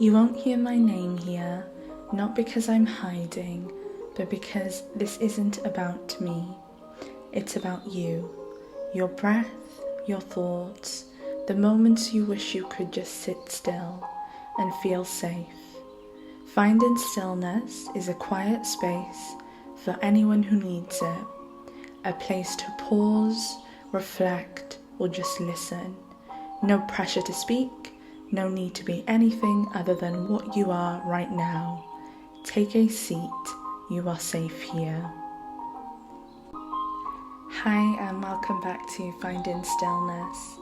You won't hear my name here, not because I'm hiding, but because this isn't about me. It's about you, your breath, your thoughts, the moments you wish you could just sit still and feel safe. Finding stillness is a quiet space for anyone who needs it, a place to pause, reflect, or just listen. No pressure to speak, no need to be anything other than what you are right now. Take a seat, you are safe here. Hi and welcome back to Finding Stillness.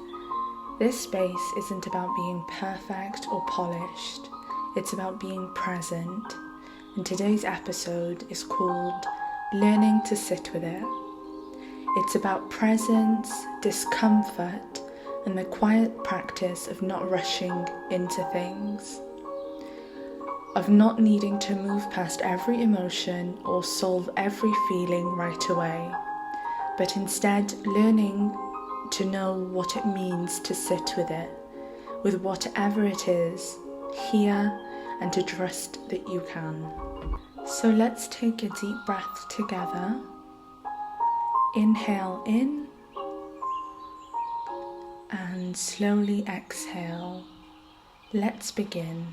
This space isn't about being perfect or polished, it's about being present. And today's episode is called Learning to Sit With It. It's about presence, discomfort, and the quiet practice of not rushing into things, of not needing to move past every emotion or solve every feeling right away, but instead learning to know what it means to sit with it, with whatever it is, here, and to trust that you can. So let's take a deep breath together. Inhale in and slowly exhale. Let's begin.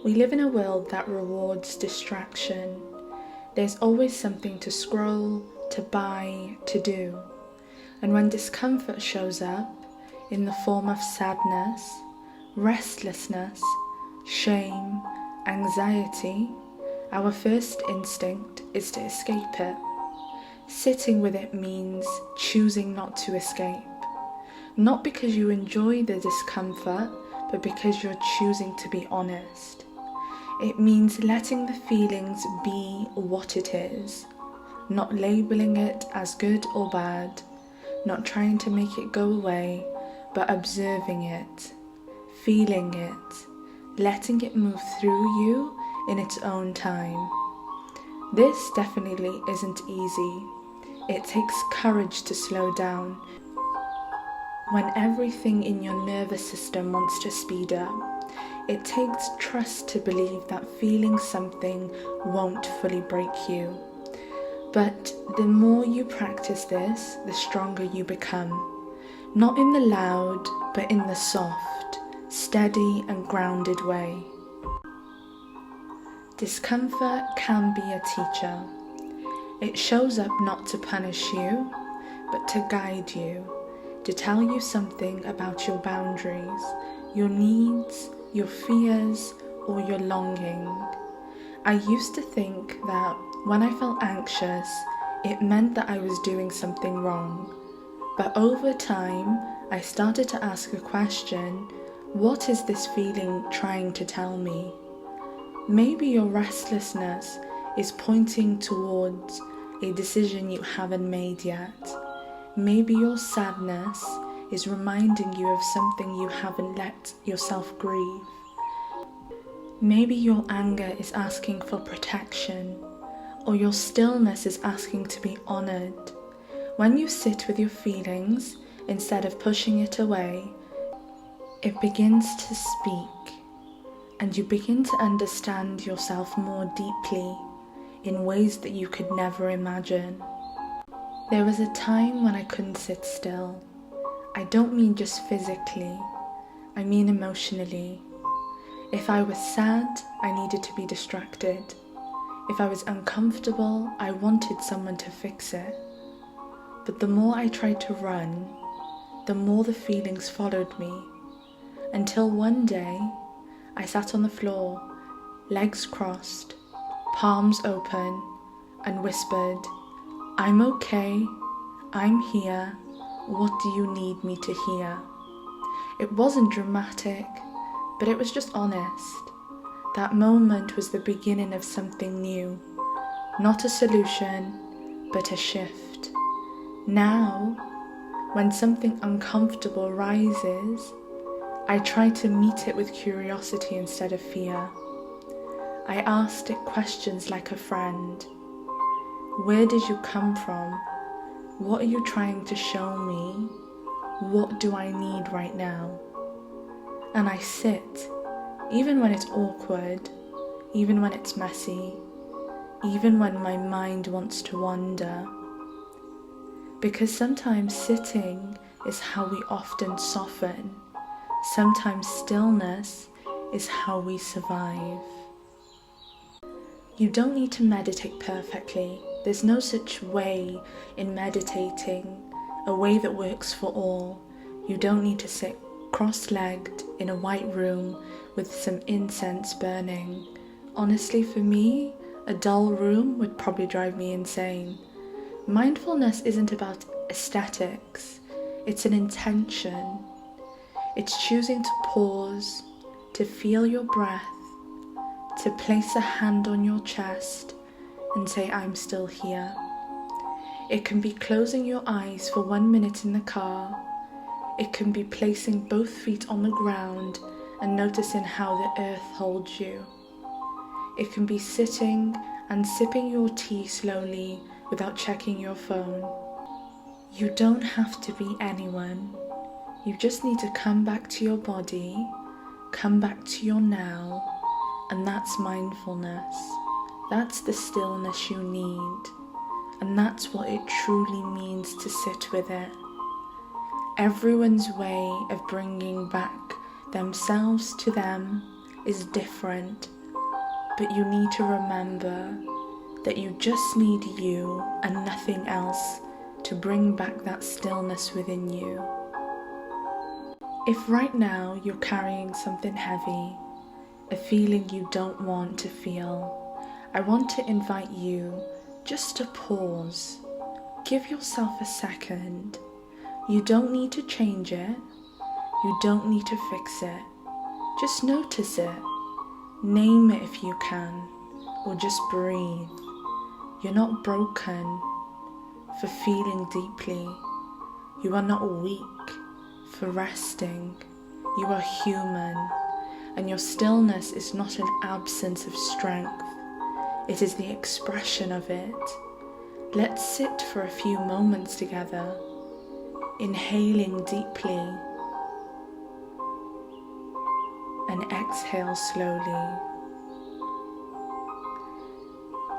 We live in a world that rewards distraction. There's always something to scroll, to buy, to do. And when discomfort shows up in the form of sadness, restlessness, shame, anxiety, our first instinct is to escape it. Sitting with it means choosing not to escape. Not because you enjoy the discomfort, but because you're choosing to be honest. It means letting the feelings be what it is, not labeling it as good or bad, not trying to make it go away, but observing it, feeling it, letting it move through you in its own time. This definitely isn't easy. It takes courage to slow down when everything in your nervous system wants to speed up. It takes trust to believe that feeling something won't fully break you. But the more you practice this, the stronger you become. Not in the loud, but in the soft, steady and grounded way. Discomfort can be a teacher. It shows up not to punish you, but to guide you, to tell you something about your boundaries, your needs, your fears, or your longing. I used to think that when I felt anxious, it meant that I was doing something wrong. But over time, I started to ask a question: what is this feeling trying to tell me? Maybe your restlessness is pointing towards a decision you haven't made yet. Maybe your sadness is reminding you of something you haven't let yourself grieve. Maybe your anger is asking for protection, or your stillness is asking to be honored. When you sit with your feelings, instead of pushing it away, it begins to speak, and you begin to understand yourself more deeply in ways that you could never imagine. There was a time when I couldn't sit still. I don't mean just physically, I mean emotionally. If I was sad, I needed to be distracted. If I was uncomfortable, I wanted someone to fix it. But the more I tried to run, the more the feelings followed me. Until one day, I sat on the floor, legs crossed, palms open, and whispered, "I'm okay, I'm here, what do you need me to hear?" It wasn't dramatic, but it was just honest. That moment was the beginning of something new. Not a solution, but a shift. Now, when something uncomfortable rises, I try to meet it with curiosity instead of fear. I asked it questions like a friend. Where did you come from? What are you trying to show me? What do I need right now? and I sit, even when it's awkward, even when it's messy, even when my mind wants to wander. Because sometimes sitting is how we often soften. Sometimes stillness is how we survive. You don't need to meditate perfectly. There's no such way in meditating, a way that works for all. You don't need to sit cross-legged in a white room with some incense burning. Honestly, for me, a dull room would probably drive me insane. Mindfulness isn't about aesthetics, it's an intention. It's choosing to pause, to feel your breath, to place a hand on your chest and say, I'm still here. It can be closing your eyes for 1 minute in the car. It can be placing both feet on the ground and noticing how the earth holds you. It can be sitting and sipping your tea slowly without checking your phone. You don't have to be anyone. You just need to come back to your body, come back to your now, and that's mindfulness. That's the stillness you need, and that's what it truly means to sit with it. Everyone's way of bringing back themselves to them is different, but you need to remember that you just need you and nothing else to bring back that stillness within you. If right now you're carrying something heavy, a feeling you don't want to feel, I want to invite you just to pause. Give yourself a second. You don't need to change it. You don't need to fix it. Just notice it. Name it if you can, or just breathe. You're not broken for feeling deeply. You are not weak for resting. You are human, and your stillness is not an absence of strength. It is the expression of it. Let's sit for a few moments together, inhaling deeply and exhale slowly.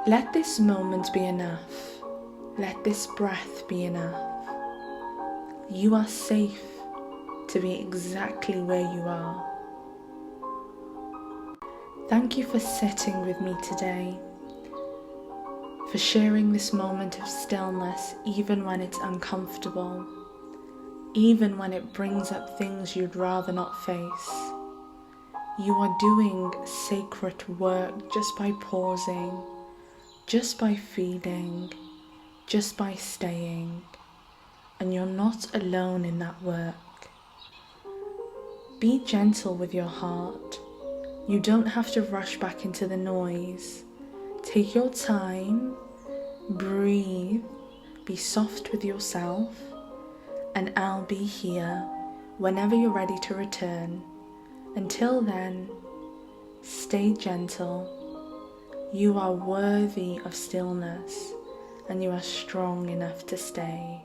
Let this moment be enough. Let this breath be enough. You are safe to be exactly where you are. Thank you for sitting with me today, for sharing this moment of stillness even when it's uncomfortable, even when it brings up things you'd rather not face. You are doing sacred work just by pausing, just by feeling, just by staying, and you're not alone in that work. Be gentle with your heart. You don't have to rush back into the noise. Take your time, breathe, be soft with yourself, and I'll be here whenever you're ready to return. Until then, stay gentle. You are worthy of stillness, and you are strong enough to stay.